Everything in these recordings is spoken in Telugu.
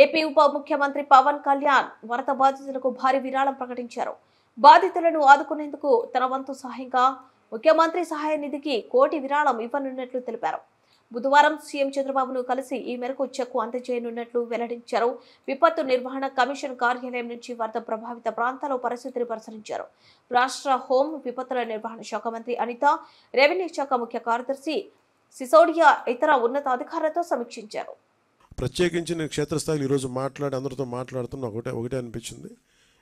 ఏపీ ఉప ముఖ్యమంత్రి పవన్ కళ్యాణ్ వరద బాధితులకు భారీ విరాళం ప్రకటించారు. బాధితులను ఆదుకునేందుకు తన వంతు సహాయంగా ముఖ్యమంత్రి సహాయ నిధికి 1 కోటి విరాళం ఇవ్వనున్నట్లు తెలిపారు. బుధవారం సీఎం చంద్రబాబును కలిసి ఈ మేరకు చెక్కు అందజేయనున్నట్లు వెల్లడించారు. విపత్తు నిర్వహణ కమిషన్ కార్యాలయం నుంచి వరద ప్రభావిత ప్రాంతాల పరిస్థితిని పరిశీలించారు. రాష్ట్ర హోం విపత్తుల నిర్వహణ శాఖ మంత్రి అనిత, రెవెన్యూ శాఖ ముఖ్య కార్యదర్శి సిసోడియా ఇతర ఉన్నతాధికారులతో సమీక్షించారు. ప్రత్యేకించి నేను క్షేత్రస్థాయిలో ఈరోజు అందరితో మాట్లాడుతున్నా ఒకటే అనిపించింది.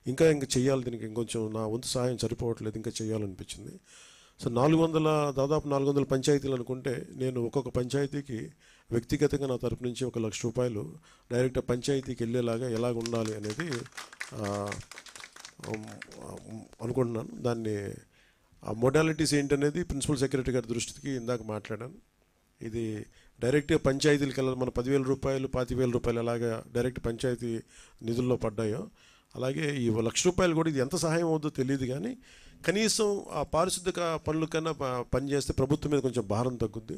ఇంకా చేయాలి, దీనికి ఇంకొంచెం నా వంతు సహాయం సరిపోవట్లేదు, ఇంకా చేయాలనిపించింది. సో దాదాపు 400 పంచాయతీలు అనుకుంటే నేను ఒక్కొక్క పంచాయతీకి వ్యక్తిగతంగా నా తరపు నుంచి 1 లక్ష రూపాయలు డైరెక్ట్ పంచాయతీకి వెళ్ళేలాగా ఎలాగ ఉండాలి అనేది అనుకుంటున్నాను. దాన్ని ఆ మోడాలిటీస్ ఏంటనేది ప్రిన్సిపల్ సెక్రటరీ గారి దృష్టికి ఇందాక మాట్లాడాను. ఇది డైరెక్ట్గా పంచాయతీలకు వెళ్ళాలి. మన 10,000 రూపాయలు 25,000 రూపాయలు ఎలాగా డైరెక్ట్ పంచాయతీ నిధుల్లో పడ్డాయో అలాగే ఈ 1 లక్ష రూపాయలు కూడా ఇది ఎంత సహాయం అవుతుందో తెలియదు, కానీ కనీసం ఆ పారిశుద్ధ్య పనుల కన్నా పనిచేస్తే ప్రభుత్వం మీద కొంచెం భారం తగ్గుద్ది.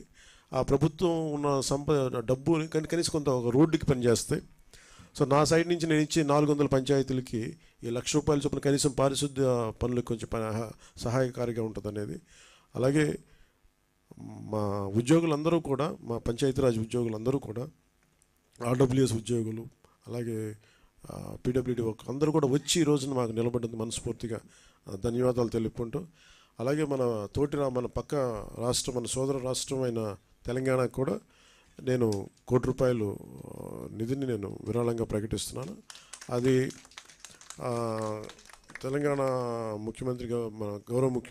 ఆ ప్రభుత్వం ఉన్న డబ్బుని కనీసం కొంత ఒక రోడ్డుకి పనిచేస్తాయి. సో నా సైడ్ నుంచి నేను ఇచ్చి 400 పంచాయతీలకి ఈ 1 లక్ష రూపాయల చొప్పున కనీసం పారిశుద్ధ్య పనులకు కొంచెం సహాయకారిగా ఉంటుంది అనేది. అలాగే మా ఉద్యోగులందరూ కూడా, మా పంచాయతీరాజ్ ఉద్యోగులందరూ కూడా, ఆర్డబ్ల్యూఎస్ ఉద్యోగులు, అలాగే పీడబ్ల్యూడీ అందరూ కూడా వచ్చి ఈ రోజున మాకు నిలబడ్డందుకు మనస్ఫూర్తిగా ధన్యవాదాలు తెలుపుకుంటూ, అలాగే మన పక్క రాష్ట్రం, మన సోదర రాష్ట్రమైన తెలంగాణకు కూడా నేను 1 కోటి రూపాయలు నిధిని నేను విరాళంగా ప్రకటిస్తున్నాను. అది తెలంగాణ ముఖ్యమంత్రిగా మన గౌరవ ముఖ్యమంత్రి